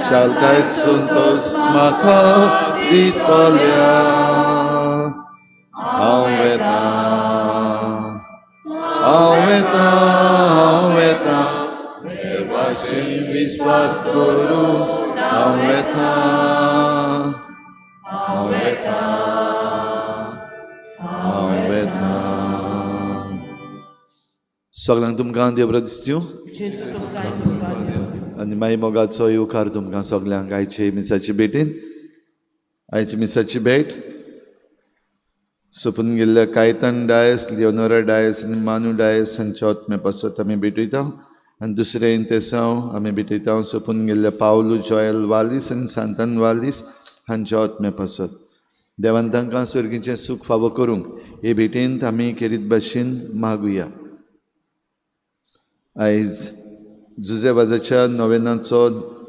Shalkai suntos maka ditolya Aveta Aveta Aveta Devashi Viswas Guru Aveta Aveta Aveta Soglang तुमकां देव बरो दिसत्यो आनी मागीर मोगाचो येवकार तुमकां सगल्यांक आयचे मिसाची भेटीन आयची मिसाची भेट सोंपून गेल्ल्या कायतन डायस लिओनोरा डायस आनी मानू डायस हांच्या आत्मे पासत आमी भेटयता आनी दुसरे इंतेसांव आमी भेटयता सोंपून गेल्ल्या पावलू जॉयल वालीस आनी सांतान वालीस हांच्या आत्मे पासत देवान तांकां सर्गीचें सूख फावो करूंक हे भेटेंत आमी खेरीत भाशेन मागुया. आयज जुजेवाजाच्या नोवेनाचो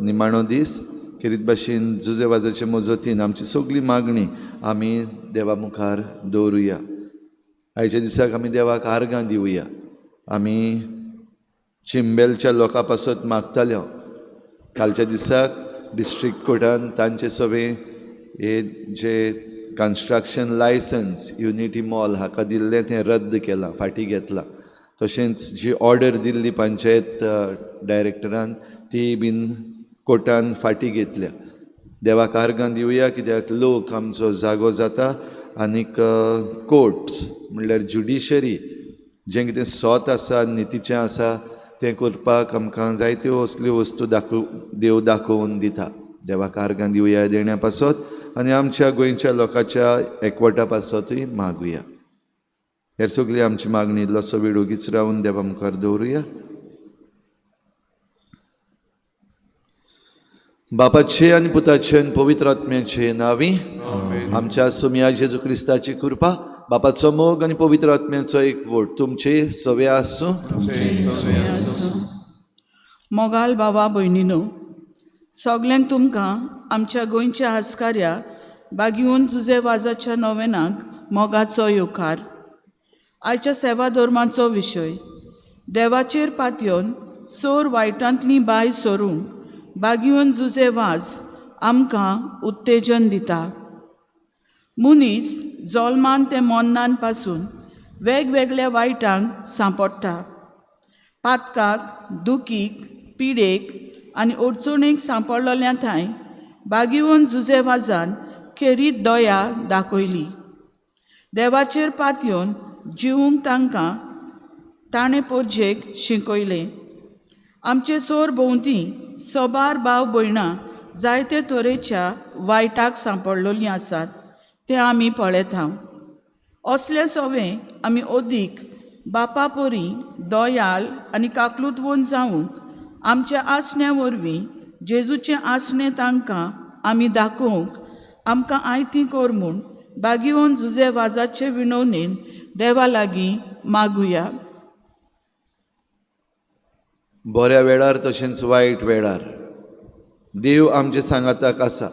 निमाणो दीस खेरीत भाशेन जुजेवाजाच्या मोजतीन आमची सगळी मागणी आमी देवा मुखार दवरुया. आयच्या दिसाक आमी देवाक आर्गां दिवया. आमी चिंबेलच्या लोकां पासत मागताले. कालच्या दिसाक डिस्ट्रिक्ट कोर्टान तांचे सवे हे जे कन्स्ट्रक्शन लायसन्स युनिटी मॉल हाका दिल्लें तें रद्द केलां, फाटीं घेतलां. तशेंच जी ऑर्डर दिल्ली पंचायत डायरेक्टरान ती बीन कोर्टान फाटीं घेतल्या. देवाक आर्गां दिवया कित्याक लोक आमचो जागो जाता आनीक कोर्ट्स म्हणल्यार ज्युडिशरी जें कितें सोत आसा नितीचें आसा तें करपाक आमकां जायत्यो असल्यो वस्तू देव दाखोवन दिता. देवाक आर्गां दिवया देण्या पासत आनी आमच्या गोंयच्या लोकांच्या एकवटा पासतूय मागुया. हेर सगळी आमची मागणी इल्लोसो वेळ ओगीच रावन देवा मुखार दवरुया. बापाचे आनी पुताचे आनी पवित्र आत्म्याचे नांवी आमच्या सुमया जेजू क्रिस्ताची कृपा बापाचो मोग आनी पवित्र आत्म्याचो एकवट तुमचे सवे आसूं. मोगाल बाबा भयणीनो, सगल्यांक तुमकां आमच्या गोंयच्या आस्कार्या बागीवन जुजे वाजाच्या नोवेनाक मोगाचो येवकार. आयच्या सेवा धर्माचो विशय देवाचेर पातयेवन सोर वायटांतली बाय सोरूंक बागीवन जुजे वाज आमकां उत्तेजन दिता. मनीस जल्मान ते मोन्नान पासून वेगवेगळ्या वायटांक सांपडटा. पातकाक, दुखीक, पिडेक आनी अडचणीक सांपडलेल्या थंय बागीवन जुजे वाजान खेरीत दया दाखयली. देवाचेर पातयेवन जिवूंक तांकां ताणें पोरजेक शिकयलें. आमचे सोर भोंवती सोबार भाव भयणां जायते तरेच्या वायटाक सांपडलेलीं आसात तें आमी पळयता. असले सवे आमी ओदीक बापा पोरी दयाल आनी काकलूतवण जावंक आमच्या आसण्या वरवीं जेजूचें आसणें तांकां आमी दाखोवंक आमकां आयती कर म्हूण बागीवन जुजे वाजाचे विणवणेन देवा लागीं मागुया. बऱ्या वेळार तशेंच वायट वेळार देव आमचे सांगाताक आसा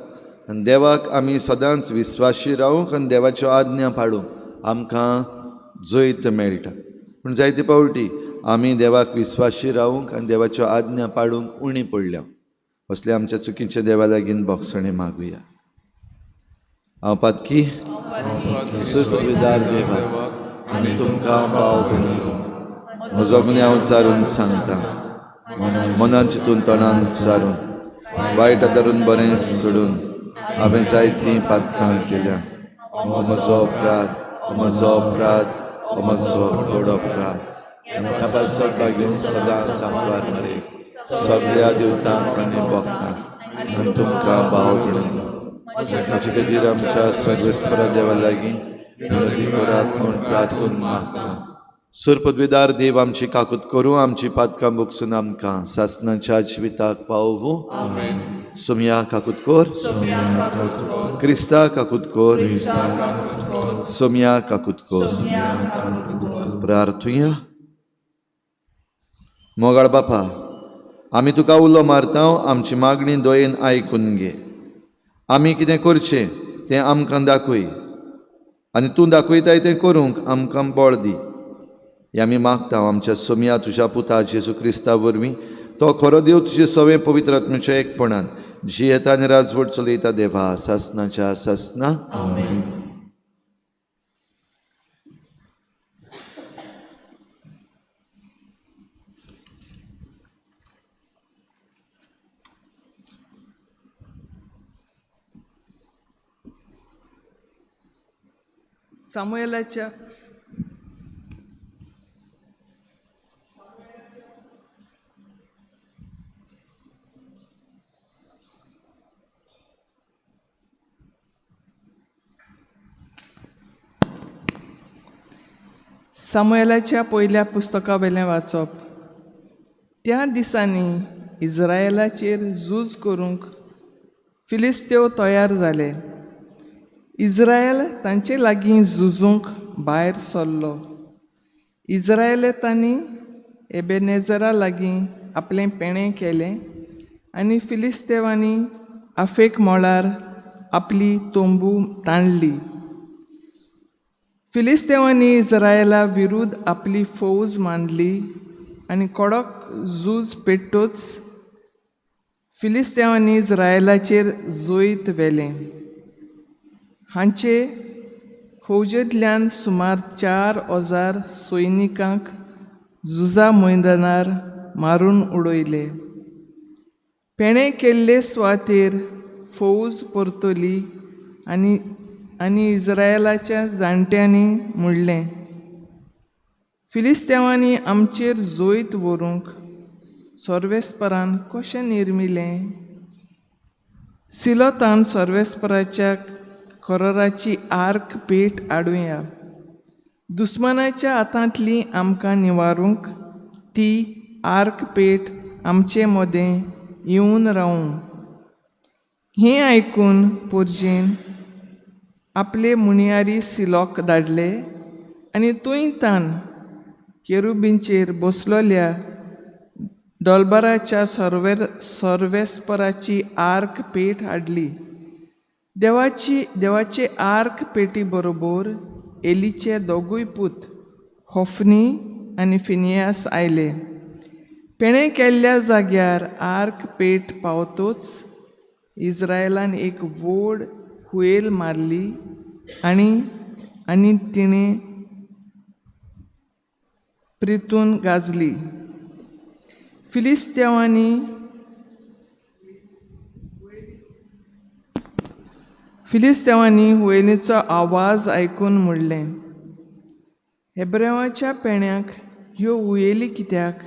आनी देवाक आमी सदांच विस्वाशी रावूंक आनी देवाच्यो आज्ञा पाळूंक आमकां जैत मेळटा. पूण जायते पावटी आमी देवाक विस्वाशी रावूंक आनी देवाच्यो आज्ञा पाळूंक उणी पडल्या. असले आमच्या चुकीच्या देवा लागीं बोगसणे मागुया. हांव पातकी सुपविदार देवा आनी तुमकां भाव भयणीनो, म्हजो गुन्हे हांव चारून सांगता, मनान चिंतून तोंडान चारून वायट धरून बरें सोडून हांवें जायतीं पातकां केल्या. म्हजो अपराध व्हड अपराध. ह्या पासत घेवन सदांच आमकां मरे सगळ्या देवतांक आनी भक्तांक आनी तुमकां भाव भयणीनो, हाचे खातीर आमच्या सर्वेस्परा देवा लागीं विनंती करात म्हूण प्रार्थून मागता. सुरपदवीदार देव आमची काकूत करूं, आमची पातकां भोगसून आमकां सासणाच्या जिविताक पावूं. सुमया काकूत कोर, क्रिस्ता काकूत कोर, सुमया काकूत कोर. प्रार्थुया. मोगाळ बापा, आमी तुका उलो मारता, आमची मागणी दोयेन आयकून घे. आमी कितें करचें तें आमकां दाखय आनी तूं दाखयताय तें करूंक आमकां बळ दी. हें आमी मागता आमच्या सोम्या तुज्या पुता जेजू क्रिस्ता वरवीं. तो खरो देव तुजे सवें पवित्र आत्म्याच्या एकपणान जी येता आनी राजवट चलयता देवा सासणाच्या सासना. सामुएलाच्या पयल्या पुस्तका वेलें वाचप. त्या दिसांनी इस्रायेलाचेर झूज करूंक फिलिस्तेव तयार जाले. इस्रायल तांचे लागीं झुजूंक भायर सरलो. इस्रायेलांनी एबेनेझरा लागीं आपलें पेणें केलें आनी फिलिस्तेवांनी आफेक मळार आपली तोंबू ताणली. फिलिस्तेवांनी इस्रायेला विरुद्ध आपली फौज मांडली आनी कडक झूज पेट्टूच फिलिस्तेवांनी इस्रायेलाचेर जोईत व्हेलें. हांचे फौजेंतल्यान सुमार 4,000 सैनिकांक झुजा मैदानार मारून उडयले. पेणे केल्ले सुवातेर फौज परतली आनी इस्रायेलाच्या जाणट्यांनी म्हणलें, फिलिस्तेवांनी आमचेर जोईत व्हरूंक सर्वेस्परान कशें निर्मिलें. सिलोतान सर्वेस्पराच्या कराराची आर्क पेट हाडुया. दुस्मानाच्या हातांतली आमकां निवारूंक ती आर्क पेट आमचे मदें येवन रावूं. हें आयकून पोरजेन आपले मुणयारी सिलोक धाडले आनी तुयतान केरुबींचेर बसलोल्या डोलबराच्या सर्वेस्पराची आर्क पेट हाडली. देवाचे आर्क पेटी बरोबर एलीचे दोगूय पूत होफनी आनी फिनियास आयले. पेणे केल्ल्या जाग्यार आर्क पेट पावतूच इस्रायेलान एक व्हड हुयेल मारली आनी तिणें प्रितून गाजली. फिलिस्तेवांनी हुयेलीचो आवाज आयकून म्हणलें, हेब्रेवाच्या पेण्याक ह्यो हुयेली कित्याक?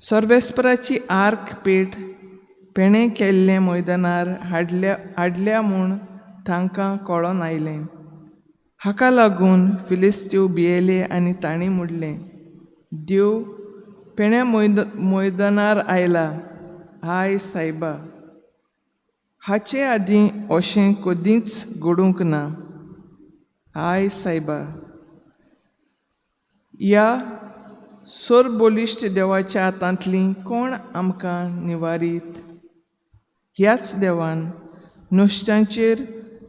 सर्वेस्पराची आर्क पेट पेणे केल्ले मैदानार हाडल्या म्हूण तांकां कळोन आयलें. हाका लागून फिलिस्तीव भियेले आनी तांणी म्हणलें, देव पेण्या मैदानार आयला. हाय सायबा, हाचे आदीं अशें कदींच घडूंक ना. हाय सायबा, ह्या सर्वबलिश्ट देवाच्या हातांतली कोण आमकां निवारीत? ह्याच देवान नश्टांचेर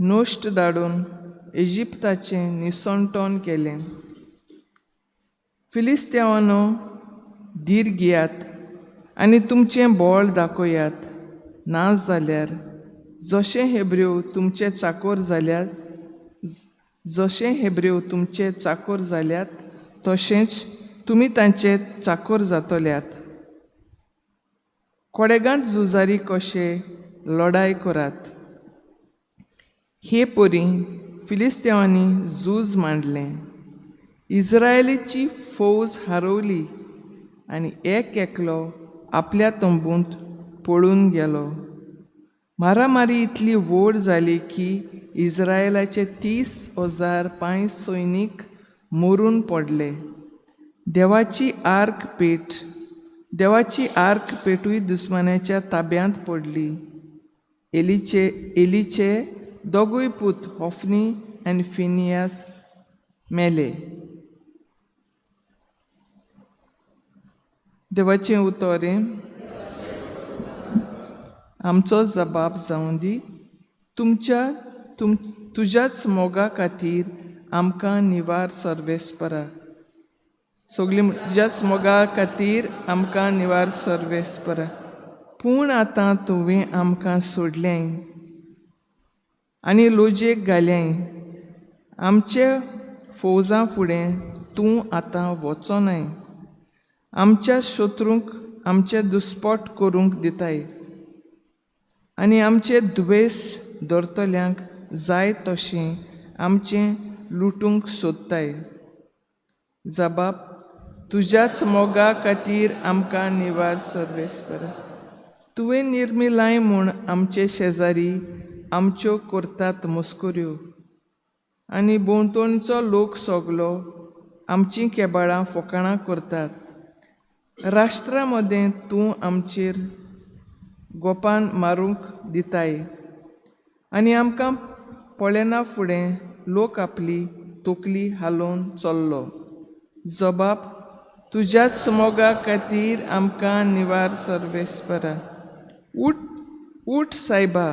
नश्ट धाडून इजिप्ताचें निसंतोण केलें. फिलिस्तेवानो, धीर घेयात आनी तुमचें बळ दाखयात. ना जाल्यार जशे हेब्रेव तुमचे चाकोर जाल्यात जशे हेब्रेव तुमचे चाकोर जाल्यात तशेंच तुमी तांचे चाकोर जातल्यात. कोडेगांत झुजारी कशे लढाई करात. हे पोरी फिलिस्तेवांनी झूज मांडलें. इस्रायेलीची फौज हारवली आनी एक एकलो आपल्या तंबूंत पळून गेलो. मारामारी इतली व्हड जाली की इस्रायेलाचे 30,000 पांय सैनीक मरून पडले. देवाची आर्क पेटूय दुस्मानाच्या ताब्यांत पडली. एलीचे दोगूय पूत होफनी आनी फिनियास मेले. देवाचें उतोरें आमचो जबाब जावं दी. तुज्याच मोगा खातीर आमकां निवार सर्वेस्परा. सगळीं तुज्याच मोगा खातीर आमकां निवार सर्वेस्परा. पूण आतां तुवें आमकां सोडलें आनी लोजेक घालें. आमचे फौजां फुडें तूं आतां वचोनाय. आमच्या शत्रूंक आमचे दुस्पट करूंक दिताय आनी आमचे दुवेस धरतल्यांक जाय तशें आमचें लुटूंक सोदताय. जबाब तुज्याच मोगा खातीर आमकां निवार सर्वेस्परा. तुवें निर्मिलाय म्हूण आमचे शेजारी आमच्यो करतात मस्कुऱ्यो आनी भोंवतणचो लोक सगलो आमचीं केबाळां फकाणां करतात. राष्ट्रां मदें तूं आमचेर गोपान मारूंक दिताय आनी आमकां पळयना फुडें लोक आपली तोकली हालोवन चल्लो. जबाब तुज्याच मोगा खातीर आमकां निवार सर्वेस्परा. उठ सायबा,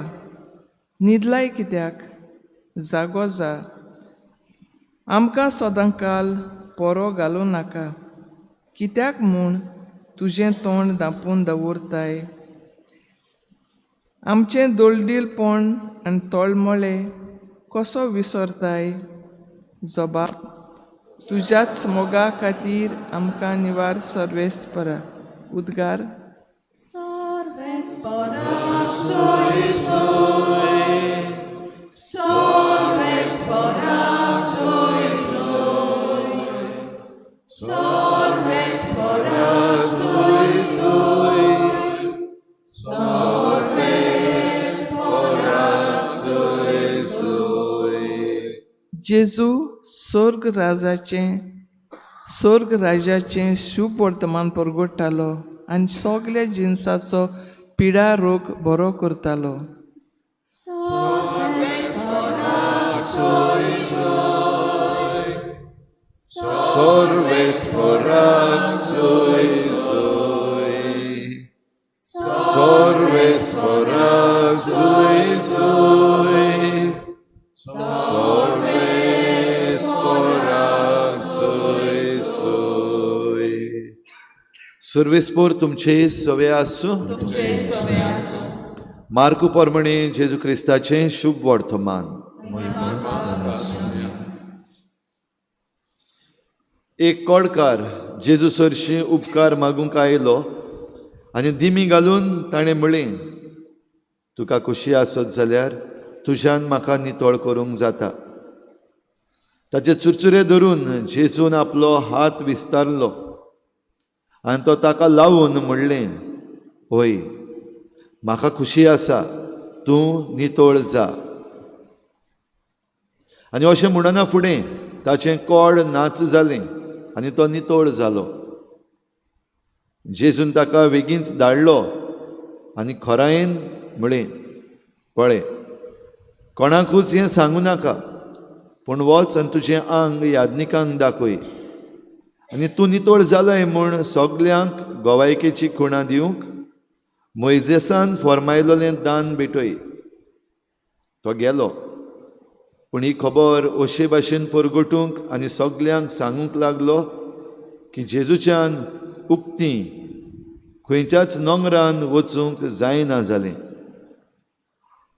न्हिदलाय कित्याक? जागो जा. आमकां सदांकाल पोरो घालूं नाका. कित्याक म्हूण तुजें तोंड धांपून दवरताय. आमचें दोळदिलपण आनी तळमळे कसो विसरताय? जबाब तुज्याच मोगा खातीर आमकां निवार सर्वेस्परा. उद्गार जेजू स्वर्ग राजाचें शुभ वर्तमान परगडटालो आनी सगल्या जिन्साचो पिडा रोग बरो करतालो. सर्वेस्पोर तुमचे सवे आसूं. मार्कू पोरमणे जेजू क्रिस्ताचें शुभ वर्तमान. एक कोडकार जेजू सरशी उपकार मागूंक आयलो आनी दिमी घालून ताणें म्हळें, तुका खुशी आसत जाल्यार तुज्यान म्हाका नितळ करूंक जाता. ताचे चुरचुरे धरून जेजून आपलो हात विस्तारलो आनी तो ताका लावून म्हणलें, होय, म्हाका खुशी आसा, तूं नितळ जा. आनी अशें म्हणना फुडें ताचें कोड नाच जालें आनी तो नितळ जालो. जेजून ताका बेगीनच धाडलो आनी खोरायेन म्हळें, पळय, कोणाकूच हें सांगू नाका, पूण वच आनी तुजें आंग यादनिकांक दाखय आनी तूं नितळ जालय म्हूण सगल्यांक गोवायकेची खुणां दिवंक मोइजेसान फर्मायलोलें दान भेटय. तो गेलो, पूण ही खबर अशे भाशेन परगटूंक आनी सगल्यांक सांगूंक लागलो की जेजूच्यान उक्तीं खंयच्याच नोंगरान वचूंक जायना जालें.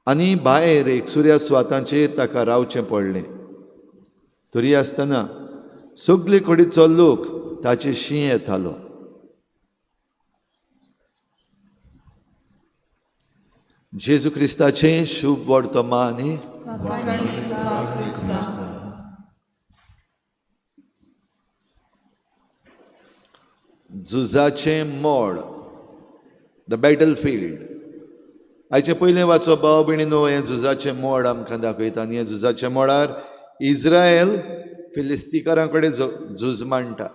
आनी भायर एक सुर्या स्वातांचेर ताका रावचें पडलें. तरी आसतना सगळे कडेचो लोक ताचे शीं येतालो. जेजू क्रिस्ताचें शुभ वर्तमान हे झुजाचें मोड, द बॅटल फील्ड. आयचे पयलें वाचो भाव भयणीनो, हें झुजाचें मोड आमकां दाखयता. आनी हे झुजाच्या मोडार इज्रायल फिलिस्तीकारां कडेन झूज मांडटा.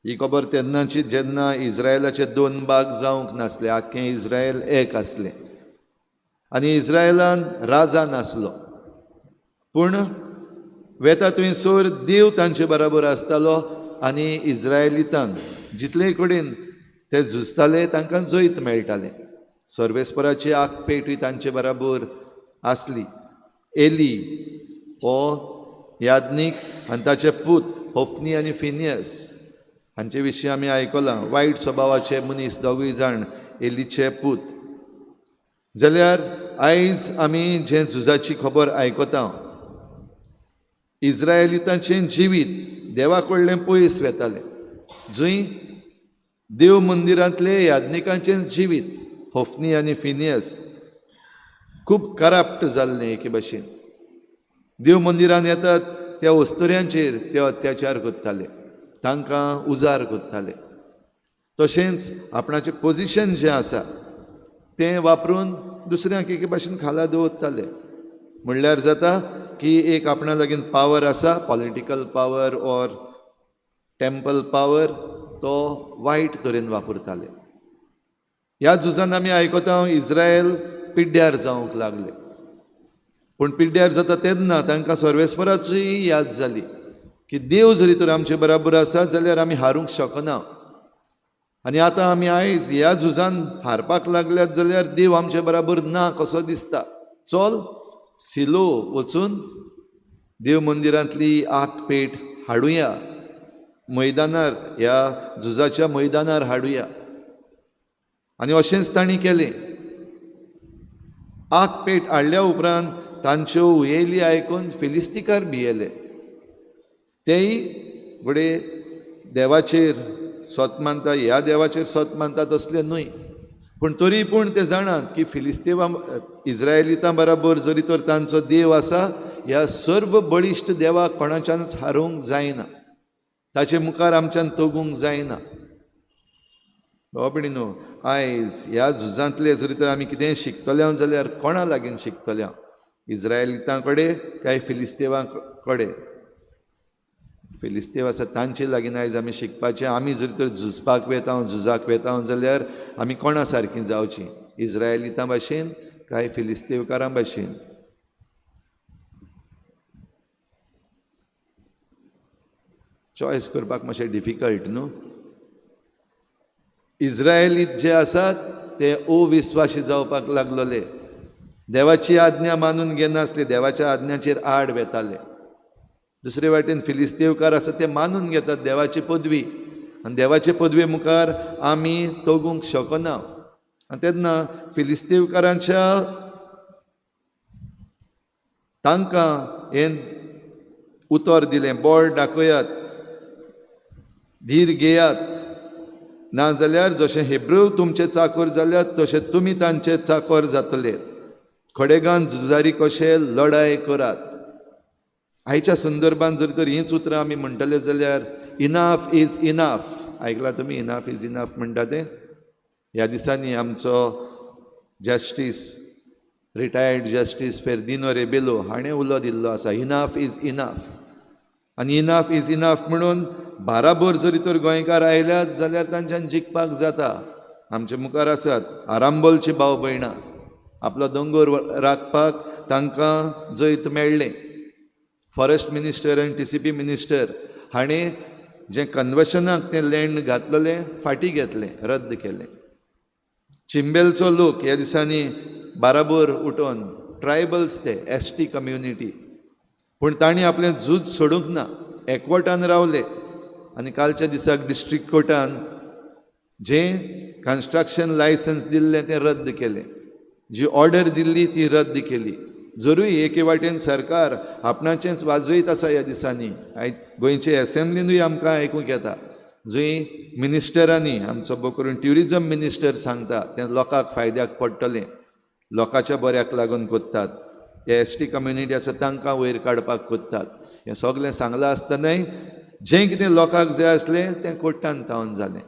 ही खबर तेन्नाची जेन्ना इज्रायलाचे 2 भाग जावंक नासले, आख्खें इज्रायल एक आसलें आनी इज्रायलान राजा नासलो. पूण वेता थंयसर देव तांचे बराबर आसतालो आनी इज्रायलितांक जितले कडेन ते झुजताले तांकां जैत मेळटालें. सर्वेस्पराची आखपेटूय तांचे बराबर आसली. एली हो याज्ञीक आनी ताचे पूत होफनी आनी फिनियस हांचे विशीं आमी आयकलां. वायट स्वभावाचे मनीस दोगूय जाण एलीचे पूत. जाल्यार आयज आमी जे झुजाची खबर आयकता, इज्रायलितांचें जिवीत देवा कडलें पयस वेतालें. जंय देव मंदिरांतले याज्ञिकांचें जिवीत होफनी आनी फिनियस खूब करप्ट जाल्लें एके भाशेन. देव मंदिरान येतात त्या वस्तुऱ्यांचेर ते अत्याचार करताले, तांकां उजार करताले. तशेंच आपणाचें पोजिशन जें आसा तें वापरून दुसऱ्यांक एके भाशेन खाला दवरताले. म्हणल्यार जाता की एक आपणा लागीं पावर आसा, political power or temple power, तो वायट तरेन वापरताले. ह्या झुजान आमी आयकता इज्रायल पिड्ड्यार जावंक लागले. पूण पिड्ड्यार जाता तेन्ना तांकां सर्वेस्पराचीय याद जाली की देव जरी तर आमचे बराबर आसा जाल्यार आमी हारूंक शकना. आनी आतां आमी आयज ह्या झुजान हारपाक लागल्यात जाल्यार देव आमचे बराबर ना कसो दिसता. चल सिलो वचून देव मंदिरांतली आखपेट हाडुया, मैदानार ह्या झुजाच्या मैदानार हाडुया. आनी अशेंच तांणी केलें. आखपेट हाडल्या उपरांत तांच्यो उयेली आयकून फिलिस्तीकार भियेले. तेय घोडे देवाचेर सत मानता, ह्या देवाचेर सत मानतात असले न्हय, पूण तरी पूण ते जाणात की फिलिस्तेवा इज्रायलितां बराबर जरी तर तांचो देव आसा, ह्या सर्व बळिश्ट देवाक कोणाच्यानच हारोवंक जायना, ताचे मुखार आमच्यान तोगूंक जायना. भयणीनो, आयज ह्या झुजांतले जरी तर आमी कितेंय शिकतले जाल्यार कोणा लागीं शिकतले? इज्रायलितां कडेन काय फिलिस्तेवां कडेन? फिलिस्तेव आसा तांचे लागीं आयज आमी शिकपाचें. आमी जरी तर झुजपाक वेता, झुजाक वेता जाल्यार आमी कोणा सारकीं जावचीं? इज्रायलितां भाशेन काय फिलिस्तेवकारां भाशेन? चॉयस करपाक मातशें डिफिकल्ट न्हू. इज्रायलीत जे आसात ते अविस्वासी जावपाक लागलोले, देवाची आज्ञा मानून घेनासले, देवाच्या आज्ञाचेर आड वेताले. दुसरे वाटेन फिलिस्तेवकार आसा ते मानून घेतात देवाची पदवी, आनी देवाचे पदवे मुखार आमी तोगूंक शकना. आनी तेन्ना फिलिस्तेवकारांच्या तांकां हें उतर दिलें, बोळ दाखयात, धीर घेयात, नाजाल्यार जशें हेब्रू तुमचे चाकर जाल्यात तशें तुमी तांचे चाकर जातले. खडेगान झुजारी कशे लढाय करात. आयच्या संदर्भांत जर तर हींच उतरां आमी म्हणटले जाल्यार इनाफ इज इनाफ. आयकलां तुमी इनाफ इज इनाफ म्हणटा तें? ह्या दिसांनी आमचो जस्टीस, रिटायर्ड जस्टीस फेर्दिनो रेबेलो हाणें उलो दिल्लो आसा, इनाफ इज इनाफ. आनी इनाफ इज इनाफ म्हणून बाराबर जरी तर गोंयकार आयल्यात जाल्यार तांच्यान जिखपाक जाता. आमचे मुखार आसात आरांबोलची भाव भयणां, आपलो दोंगर राखपाक तांकां जैत मेळ्ळें. फॉरेस्ट मिनिस्टर आनी TCP मिनिस्टर हाणें जें कन्वर्शनाक तें लँड घातलेलें फाटीं घेतलें, रद्द केलें. चिंबेलचो लोक ह्या दिसांनी बाराबर उठोन, ट्रायबल्स ते ST कम्युनिटी, पूण तांणी आपलें झूज सोडूंक ना, एकवटान रावले. आनी कालच्या दिसाक डिस्ट्रिक्ट कोर्टान जें कन्स्ट्रक्शन लायसन्स दिल्लें तें रद्द केलें. जी ऑर्डर दिल्ली ती रद्द केली. जरूय एके वाटेन सरकार आपणाचेंच वाजयत आसा ह्या दिसांनी. आयज गोंयचे एसेंब्लीनूय आमकां आयकूंक येता जंय मिनिस्टरांनी, आमचो बो करून ट्युरिजम मिनिस्टर सांगता तें लोकांक फायद्याक पडटलें, लोकांच्या बऱ्याक लागून कोत्तात. हे एसटी कम्युनिटी आसा तांकां वयर काडपाक कोत्तात. हें सगळें सांगलां आसतनाय जें कितें लोकांक जाय आसलें तें कोर्टान तावन जालें.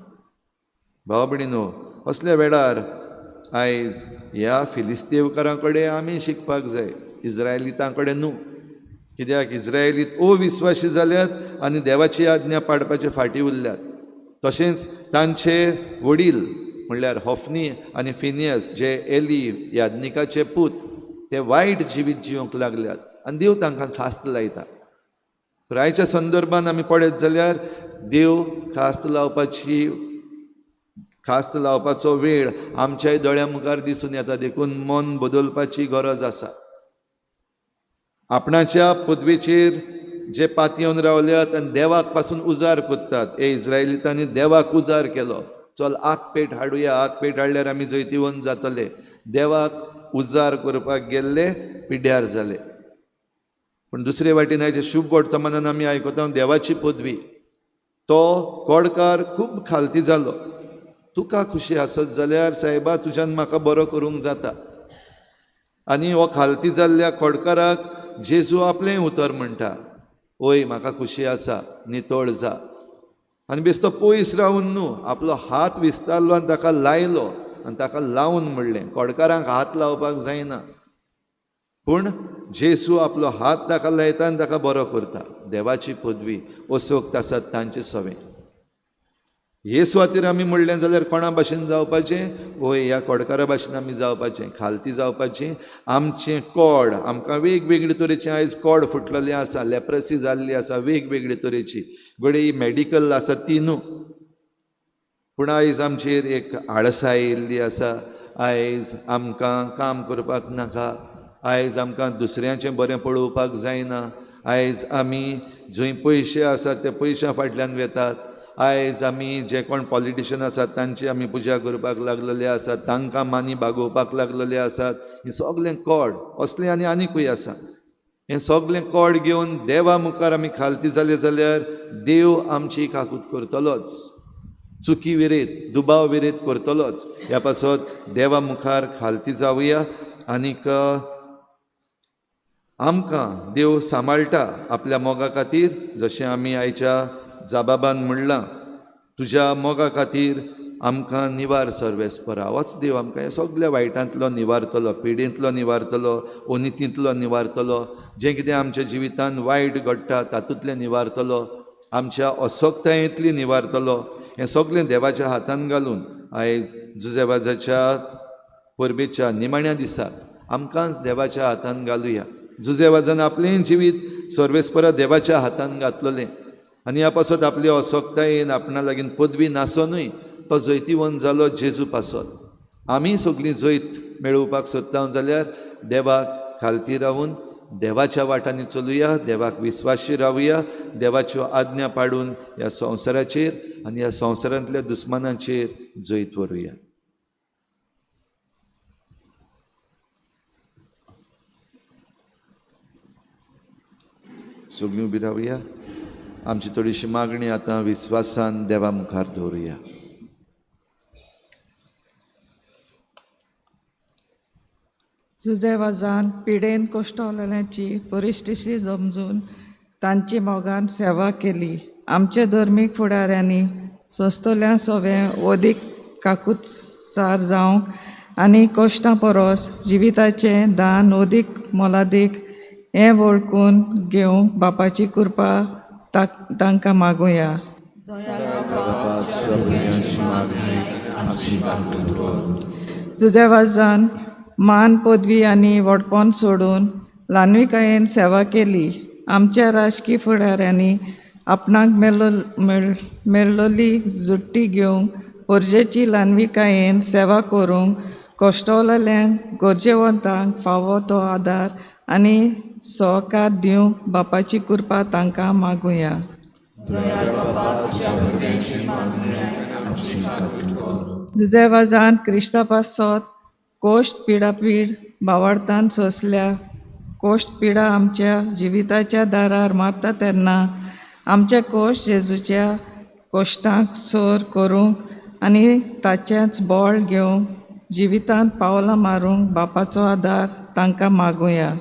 भाव भयणीनो, असल्या वेळार आयज ह्या फिलिस्तेवकारां कडेन आमी शिकपाक जाय, इज्रायलितां कडेन न्हू. कित्याक इज्रायलीत अविस्वासी जाल्यात आनी देवाची आज्ञा पाडपाचे फाटीं उरल्यात. तशेंच तांचे वडील म्हणल्यार होफनी आनी फिनियस जे एली याज्ञिकाचे पूत, ते वायट जिवीत जिवंक लागल्यात आनी देव तांकां खास्त लायता. तर आयच्या संदर्भान आमी पळयत जाल्यार देव खास्त लावपाचो वेळ आमच्याय दोळ्या मुखार दिसून येता. देखून मन बदलपाची गरज आसा. आपणाच्या पदवेचेर जे पातयेवन रावल्यात आनी देवाक पासून उजार कोत्तात, हे इज्रायलितांनी देवाक उजार केलो. चल आग पेट हाडुया, आग पेट हाडल्यार आमी जैतिवंत जातले. देवाक उजार करपाक गेल्ले, पिड्ड्यार जाले. पूण दुसरे वाटेन आयच्या शुभ वर्तमानान आमी आयकता देवाची पदवी. तो कोडकार खूब खालती जालो. तुका खुशी आसत जाल्यार सायबा तुज्यान म्हाका बरो करूंक जाता. आनी हो खालती जाल्ल्या खोडकाराक जेजू आपलें उतर म्हणटा, ओय म्हाका खुशी आसा, नितळ जा. आनी बेश्तो पयस रावून न्हू, आपलो हात विस्तारलो आनी ताका लायलो आनी ताका लावन म्हणलें. खोडकारांक हात लावपाक जायना, पूण जेजू आपलो हात ताका लायता आनी ताका बरो करता. देवाची पदवी असोक आसात तांचे सवें. हे सुवातेर आमी म्हणलें जाल्यार कोणा भाशेन जावपाचें? वय ह्या कोडकारा भाशेन आमी जावपाचें, खालती जावपाचीं. आमचें कोड, आमकां वेगवेगळे तरेचें आयज कोड फुटलेलें आसा, लेप्रसी जाल्ली आसा वेगवेगळे तरेची. गडे ही मेडिकल आसा ती न्हू, पूण आयज आमचेर एक आळसाय येयल्ली आसा. आयज आमकां काम करपाक नाका, आयज आमकां दुसऱ्याचें बरें पळोवपाक जायना. आयज आमी जंय पयशे आसात ते पयशां फाटल्यान वेतात. आयज आमी जे कोण पॉलिटिशियन आसात तांची आमी पुजा करपाक लागलेले आसात, तांकां मानी बागोवपाक लागलेले आसात. हें सगळें कोड असलें आनीकूय आसा. हें सगळें कोड घेवन देवा मुखार आमी खालती जाले जाल्यार देव आमची काकूट करतलोच, चुकी विरेत, दुबाव विरेत करतलोच. ह्या पासत देवा मुखार खालती जावया. आनीक आमकां देव सांबाळटा आपल्या मोगा खातीर. जशें आमी आयच्या जाबाबान म्हणलां, तुज्या मोगा खातीर आमकां निवार सर्वेस्परा. होच देव आमकां ह्या सगळ्या वायटांतलो निवारतलो, पिडेंतलो निवारतलो, अनितींतलो निवारतलो. जें कितें आमच्या जिवितांत वायट घडटा तातूंतलें निवारतलो, आमच्या असोक्तायेंतली निवारतलो. हें सगळें देवाच्या हातान घालून आयज जुजेबाजाच्या परबेच्या निमाण्या दिसाक आमकांच देवाच्या हातान घालुया. जुजेबाजान आपलें जिवीत सर्वेस्परा देवाच्या हातान घातलेलें आनी ह्या पासत आपले असोक्तायेन आपणा लागीं पदवी नासोनूय तो जैतिवंत जालो जेजू पासत. आमी सगळीं जैत मेळोवपाक सोदता जाल्यार देवाक खालती रावून देवाच्या वाटांनी चलुया, देवाक विस्वाशी रावुया, देवाच्यो आज्ञा पाडून ह्या संवसाराचेर आनी ह्या संवसारांतल्या दुस्मानांचेर जैत व्हरुया. सगळीं उबी रावुया. आमची थोडीशी मागणी आतां विस्वासान देवा मुखार दवरुया. जुजेबाजान पिडेन कोश्टवलेल्यांची परिस्थिती समजून तांची मोगान सेवा केली. आमच्या धर्मीक फुडाऱ्यांनी सोंसतल्या सवें ओदीक काकूतसार जावंक आनी कोश्टां परस जिविताचें दान ओदीक मोलादीक हें वळखून घेवंक बापाची कृपा तांकां मागुया. जुजेबाजान मान पदवी आनी वडपण सोडून ल्हानविकायेन सेवा केली. आमच्या राजकीय फुडाऱ्यांनी आपणाक मेळ्ळोली जुट्टी घेवंक परजेची ल्हानविकायेन सेवा करूंक कोश्टवलेल्यांक गरजेवंतांक फावो तो आदार आनी सहकार दिवंक बापाची कृपा तांकां मागुया. जुजेबाजान क्रिस्ता पासत कोश्ट पिडापीड भावार्थान सोंसल्या कोश्ट पिडा आमच्या जिविताच्या दारार मारता तेन्ना आमचे कोश्ट जेजूच्या कोश्टांक सोर करूंक आनी ताचेंच बोळ घेवंक जिवितांत पावलां मारूंक बापाचो आदार तांकां मागुया.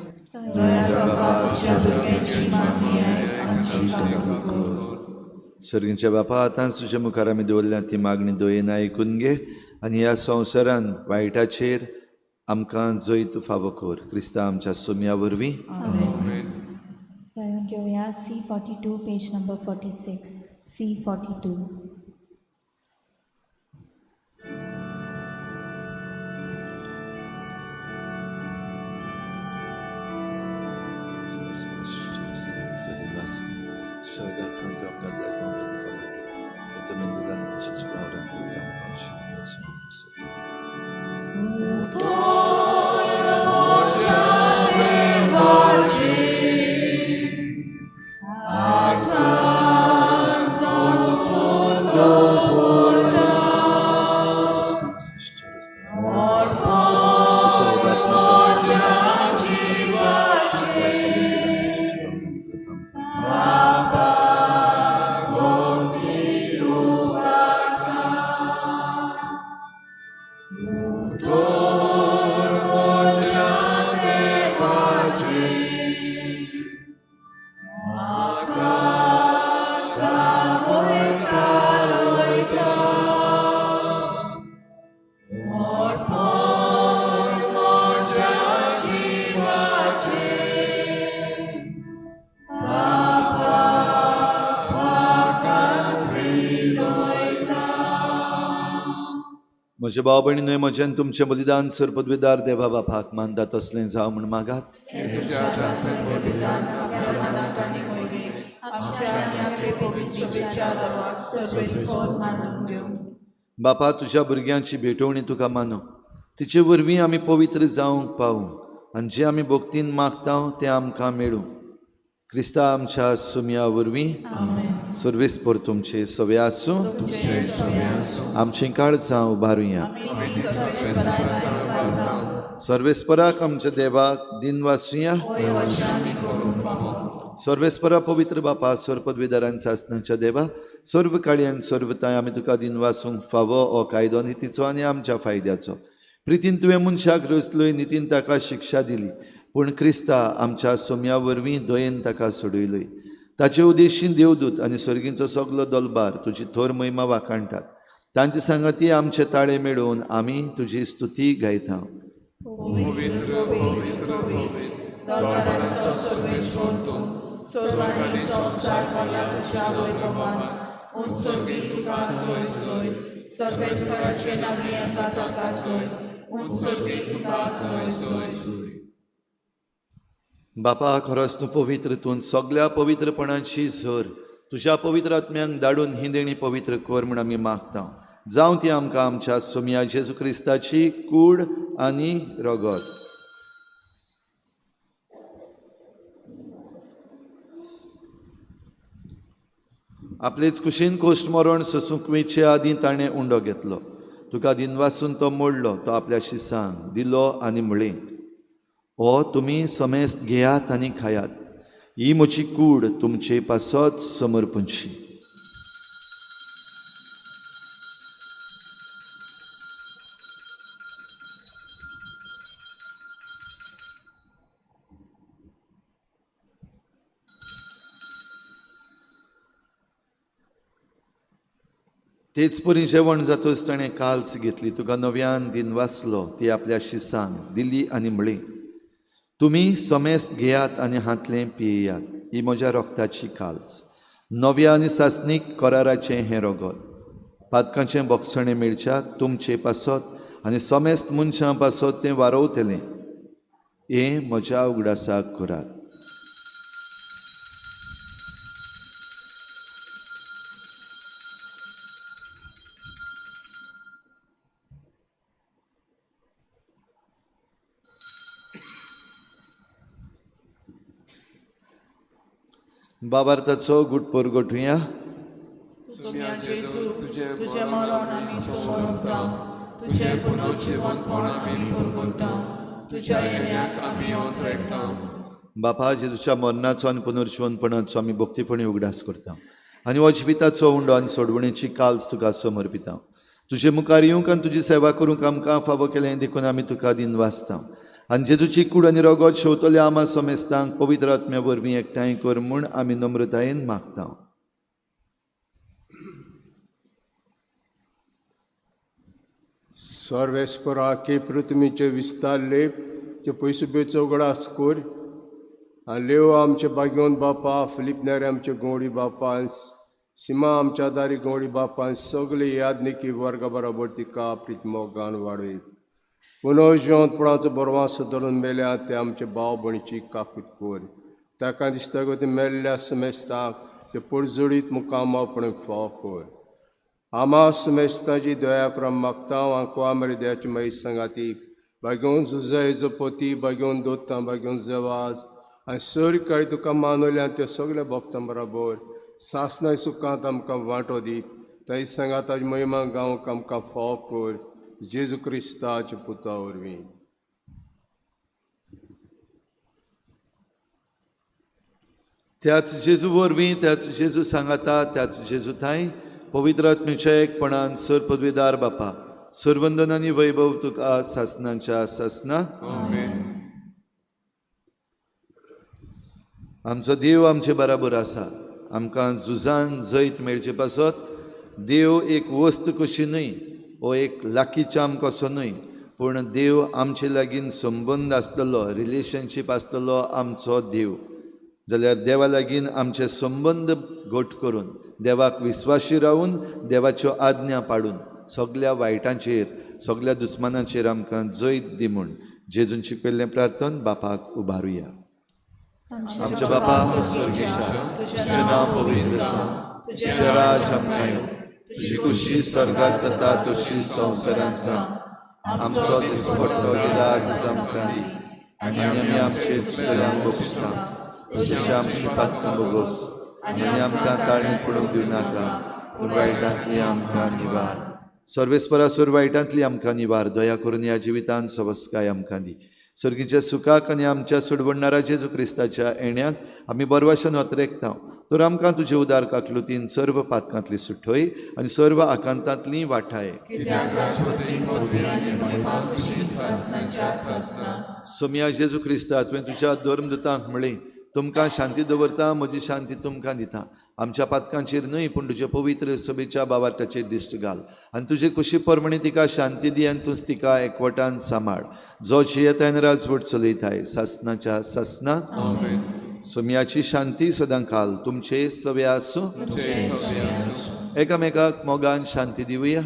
सर्गींच्या बापा, आतांच तुज्या मुखार आमी दवरल्या ती मागणी दोयेन आयकून घे आनी ह्या संवसारान वायटाचेर आमकां जैत फावो कर. क्रिस्ता आमच्या सुम्या वरवीं. गायन घेऊया C42 पेज नंबर 46 C42. म्हजे भाव भयणींनो, म्हजें तुमचें बलिदान सर पदवीदार देवा बापाक मानता तसलें जावं म्हण मागात. बापा, तुज्या भुरग्यांची भेटवणी तुका मानो, तिचे वरवीं आमी पवित्र जावंक पावूं आनी जें आमी भक्तीन मागता तें आमकां मेळूं. क्रिस्ता आमच्या सुम्या वरवीं सर्वेस्पर तुमचे सवे आसूं. आमचीं काळजां उबारुया. सर्वेस्पराक आमच्या देवाक दिन वासुया. सर्वेस्परा पवित्र बापा, सर पदवीदारांच्या आसनाच्या देवा, सर्व काळी आनी सर्वताय आमी तुका दिन वासूंक फावो हो कायदो नितीचो आनी आमच्या फायद्याचो. प्रितीन तुवें मनशाक रचलोय, नितीन ताका शिक्षा दिली, पूण क्रिस्ता आमच्या सोम्या वरवीं दयेन ताका सोडयलोय. ताचे उद्देशीन देवदूत आनी सर्गींचो सगलो दलबार तुजी थोर महिमा वाखाणटात. तांचे सांगाती आमचे ताळे मेळोवन आमी तुजी स्तुती गायता. बापा, खरोच तूं पवित्र, तूं सगळ्या पवित्रपणाची झर तुज्या पवित्र आत्म्यांक धाडून ही देणी पवित्र कर म्हण आमी मागता. जावं ती आमकां आमच्या सोम्या जेजू क्रिस्ताची कूड आनी रगत. आपलेच कुशीन कोश्ट मरण ससूंक वेचे आदीं ताणें उंडो घेतलो. तुका दिनवासून तो मोडलो. तो आपल्या शिसांक दिलो आनी म्हळें, ओ तुमी समेस्त घेयात आनी खायात. ही म्हजी कूड तुमचे पासत समर्पणची. तेच परी जेवण जातच ताणें काल्स घेतली. तुका नव्यान दिन वाचलो. ती आपल्या शिसांक दिली आनी म्हळें, तुमी समेस्त घेयात आनी हातलें पियेयात. ही म्हज्या रोगताची काल्स, नव्या आनी सासनीक कराराचें हें रगत. पातकाचें बोगसणें मेळच्याक तुमचे पासत आनी समेस्त मनशां पासत तें वारवतलें. हें म्हज्या उगडासाक करात. बाबार्थाचो गुट परगटुया. तुझे मरण आमी समोरून राव, बापा जेजूच्या मरणाचो आनी पुनर्जीवनपणाचो आमी भक्तीपणी उगडास करता आनी हो जिविताचो उंडो आनी सोडवणेची काल्स तुका समर्पिता. तुजे मुखार येवंक आनी तुजी सेवा करूंक आमकां फावो केलें देखून आमी तुका दिन वाचता आनी जेजूची कूड आनी रगत शेवतल्या आमा समेस्तांक पवित्र आत्म्या वरवीं एकठांय कर म्हूण आमी नम्रतायेन मागता. सर्वेस्परा के पृथ्वीचे विस्तारले ते पयसुबेचो उगडास कर आनी लेव आमचे बागेवन बापा फिलिपनेरे आमचे गोंवडी बापा सिमा आमच्या दारी गोंवडी बापा सगळे यादनिकी वर्गा बरोबर तिका प्रीत मोगान वाडय. पुनर्जीवनपणाचो बरवास धरून मेल्या ते आमचे भाव भणीची काकूट कर. ताका दिसता गो ते मेल्ल्या समेस्तांक ते पडजडीत मुकामापणे फाव कर. आमा समेस्तांची दया करून मागता हांव आमरे देवाची माई सांगाती बागेवन झुजा जपोती बागेवन दोत्तां बागेवन जेवाज आनी सर काळी तुका मानवल्या त्या सगळ्या भक्तां बरोबर सासनाय सुखांत आमकां वांटो दी. थंय सांगाताची महिमा गांवक आमकां फाव कर जेजू क्रिस्ताच्या पुता वरवीं. त्याच जेजू वरवीं त्याच जेजू सांगाता त्याच जेजू थंय पवित्र आत्म्याच्या एकपणान सर पदवीदार बापा सरवंदन आनी वैभव तुका सासनांच्या सासना. आमचो देव आमचे बराबर आसा. आमकां झुजान जैत मेळचे पासत देव एक वस्त कशी न्हय वो एक लाकी चाम कसो न्हय पूण देव आमचे लागीं संबंद आसतलो रिलेशनशीप आसतलो आमचो देव. जाल्यार देवा लागीं आमचे संबंद घट करून देवाक विस्वाशी रावून देवाच्यो आज्ञा पाडून सगळ्या वायटांचेर सगळ्या दुस्मानांचेर आमकां जैत दी म्हूण जेजून शिकयल्लें प्रार्थन बापाक उबारुया. आमच्या बापा स्वर्गीच्या तुजें नांव पवित्र जावं तुजें राज आमकां येवं तुजी खुशी स्वर्गांत जाता तशी संवसारांत जावं. आमचो दिसपट्टो गिराज आमकां दी आनी आमी आमचे चुकल्यांक बक्षिता तशी आमची पातकां बोगोस आनी आमकां ताळणेंत पडूंक दिवं नाका पूण वायटांतली आमकां निवार. सर्वेस्परा सर वायटांतली आमकां निवार. दया करून ह्या जिवितांत सवस्काय आमकां दी. सर्गीच्या सुखाक आनी आमच्या सोडवणारा जेजू क्रिस्ताच्या येण्याक आमी बरवाशान वतरेकता. तर आमकां तुजे उदार काकलुतीन सर्व पातकांतली सुटय आनी सर्व आकांतांतली वाठाय. सोम्या जेजू क्रिस्ता तुवें तुज्या धर्मदूतांक म्हणलें तुमकां शांती दवरता म्हजी शांती तुमकां दिता. आमच्या पातकांचेर न्हय पूण तुज्या पवित्र सभेच्या बावार्टाचेर दिश्ट घाल आनी तुजे कुशी परमणी तिका शांती दी आनी तूंच तिका एकवटान सांबाळ जो जियेतान राजवट चलयताय सासनाच्या सासना. सोम्याची शांती सदां काल तुमचे सवे आसूं. एकामेकाक मोगान शांती दिवया.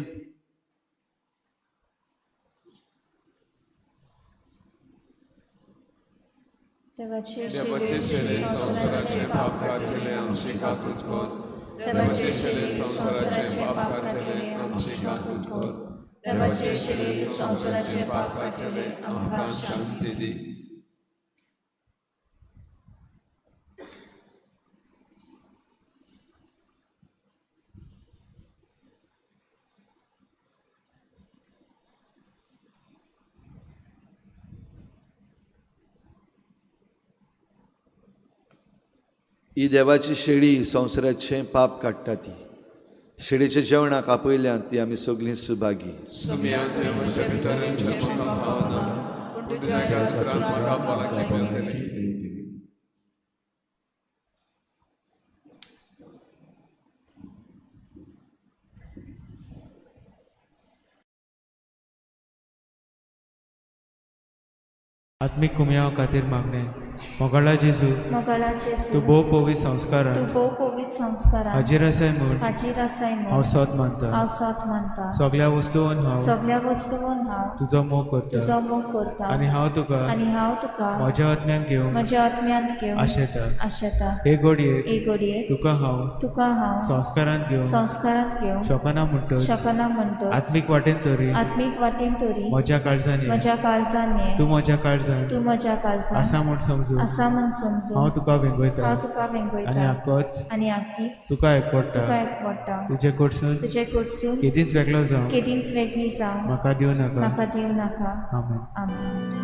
देवाचे शेळे संसाराचे पाप काढले आमची काकूट कर. देवाचे शेळे संसाराचे पाप काढले आमची काकूट कर. देवाचे शेळे संसाराचे पाप काढले आमकां शांती दी. ही देवाची शेळी संवसाराचें पाप काडटा ती. शेळीच्या जेवणाक आपयल्यात ती आमी सगळीं सुभागी. आत्मिक कुमयाव खातीर मागणे मोगाळा जेजू तूं भोव पवित्र संस्कारान हाजीर आसाय म्हूण हांव सत मानता. सगळ्या वस्तूंत हांव तुजो मोग करता आनी हांव तुका म्हज्या आत्म्यान घेवन आशेता. हे घडये तुका हांव संस्कारांत घेवन शकना म्हणटच आत्मीक वाटेन तरी म्हज्या काळजांनी तूं म्हज्या काळजांत आसा म्हूण समजून समजू असा म्हण समजू हांव तुका वेंगयता हांव तुका आनी वेंगयता आकोच आनी आखीच तुका एकपडटा तुका एकवटा तुजे कडसून तुजे कडसून केदींच वेगळो जावं केदींच वेगळी जावं म्हाका दिवं नाका म्हाका दिवं नाका आमेन. आमेन.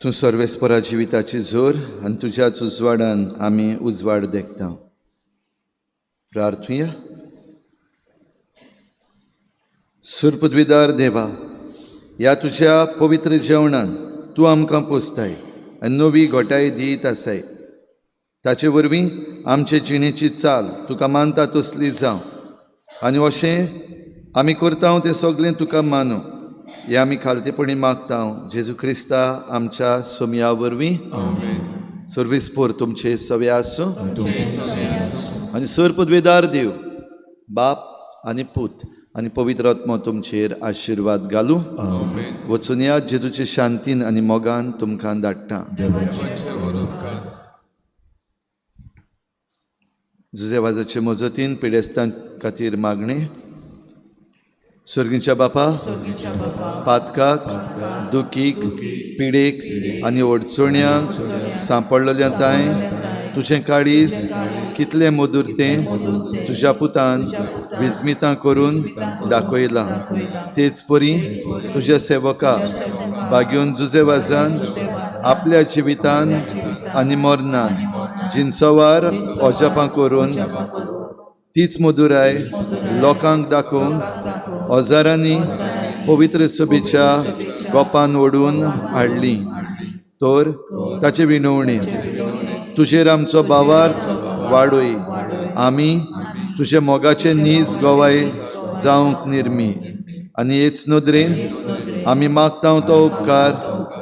तूं सर्वेस्परा जिविताची जोर आनी तुज्याच उजवाडान आमी उजवाड देखता. प्रार्थुया. सुरपद्विदार देवा, ह्या तुज्या पवित्र जेवणान तूं आमकां पोसताय आनी नवी घोटाय दीत आसाय. ताचे वरवीं आमचे जिणेची चाल तुका मानता तसली जावं आनी अशें आमी करता तें सगळें तुका मानूं हे आमी खालतेपणी मागता जेजू क्रिस्ता आमच्या सोमया वरवीं. सर्वेस्पोर तुमचे सवे आसूं आनी सर्पद्वेदार देव बाप आनी पूत आनी पवित्र आत्मा तुमचेर आशिर्वाद घालूं. वचून या जेजूचे शांतीन आनी मोगान तुमकां धाडटा. जुजेवाजाचे मजतीन पिडेस्तां खातीर मागणे. सर्गीच्या बापा, पातकाक, दुखीक, पिडेक आनी ओडचोण्यांक सांपडलेल्या ताय तुजें काळीज कितलें मधुर तें तुज्या पुतान विजमितां करून दाखयलां. तेच परी तुज्या सेवका बागेवन जुजेवाजान आपल्या जिवितान आनी मरणान जिन्सवार ओजापां करून तीच मधुराय लोकांक दाखोवंक हजारांनी पवित्र सभेच्या गोपान ओडून हाडली. तर ताचे विनवणे तुजेर आमचो भावार्थ वाडोय. आमी तुजे मोगाचे नीज गोवाय जावंक निर्मी आनी हेच नदरेन आमी मागता तो उपकार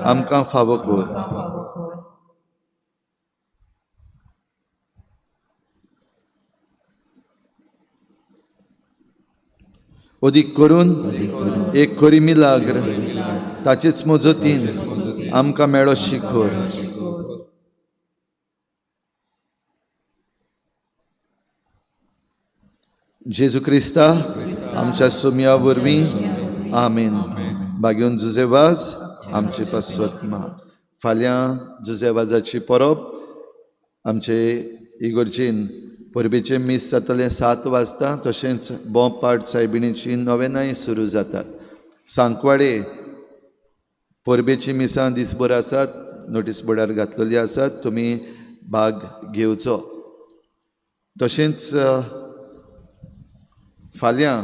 आमकां फावो कर. ओदीक करून एक खरी मिलाग्र ताचेच मजतीन आमकां मेळो शिखर. जेजू क्रिस्ता आमच्या सोमया वरवीं. आमेन. बागेवन जुजेवाज आमचे पास्वत्मा. फाल्यां जुजेवाजाची परब आमचे इगोर्जेन परबेचें मीस जातलें 7 वाजता. तशेंच बॉम्ब पाट सायबिणीची नोवेनाय सुरू जातात. सांकवाडे परबेची मिसां दिसभर आसात. नोटीस बोर्डार घातलेली आसात. तुमी भाग घेवचो. तशेंच फाल्यां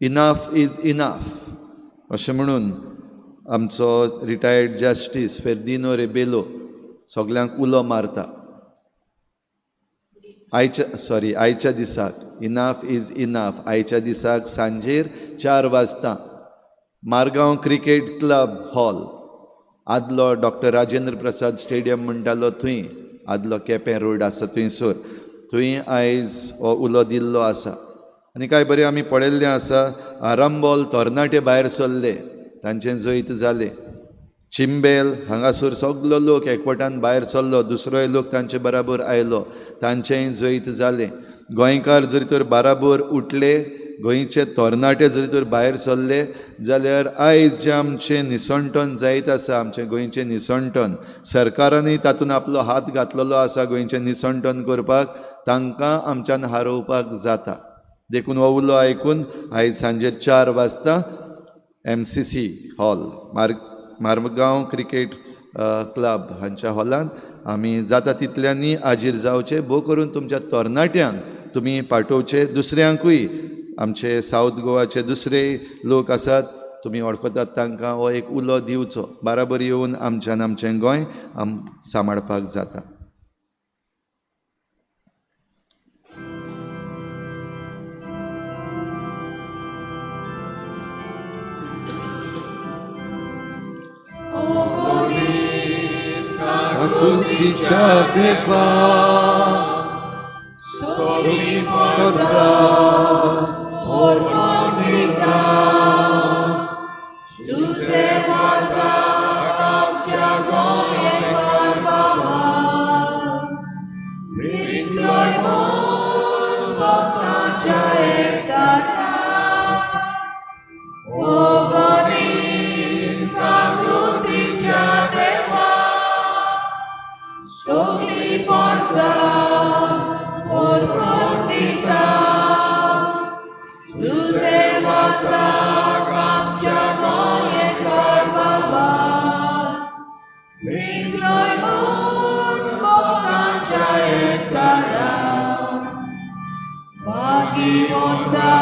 इनाफ इज इनाफ अशें म्हणून आमचो रिटायर्ड जस्टीस फेर्दिनो रेबेलो सगल्यांक उलो मारता. आयच्या दिसाक इनाफ इज इनाफ. आयच्या दिसाक सांजेर 4 वाजता मारगांव क्रिकेट क्लब हॉल, आदलो डॉक्टर राजेंद्र प्रसाद स्टेडियम म्हणटालो थंय, आदलो केपें रोड आसा थंयसर, थंय आयज हो उलो दिल्लो आसा. आनी काय बरें आमी पळयल्लें आसा, आरांबोल तरणाटे भायर सरले, तांचें जैत जालें. चिंबेल हांगासर सगलो लोक एकवटान भायर सरलो, दुसरोय लोक तांचे बराबर आयलो, तांचेंय जैत जालें. गोंयकार जरी तर बराबर उठले, गोंयचे तरणाटे जरी तर भायर सरले, जाल्यार आयज जें आमचें निसंटन जायत आसा, आमचें गोंयचें निसंटन, सरकारानूय तातूंत आपलो हात घातलेलो आसा गोंयचें निसंटन करपाक, तांकां आमच्यान हारोवपाक जाता. देखून हो उलो आयकून आयज सांजेर 4 वाजता MCC hall, Margao cricket club हांच्या हॉलांत आमी जाता तितल्यांनी हाजीर जावचे. भोव करून तुमच्या तरणाट्यांक तुमी पाठोवचे, दुसऱ्यांकूय आमचे सावथ गोवाचे दुसरे लोक आसात तुमी वळखतात तांकां हो एक उलो दिवचो. बराबर येवन आमच्यान आमचें गोंय सांबाळपाक जाता. Akunticha deva soli forza ormonita Zuze wasa kamcia goje karbawa Rizloj mon sotnacia ektara Ogonin kakuticia deva Sogli forza ormonita Zuze wasa kamcia goje karbawa Rizloj mon sotnacia ektara Bagi wonta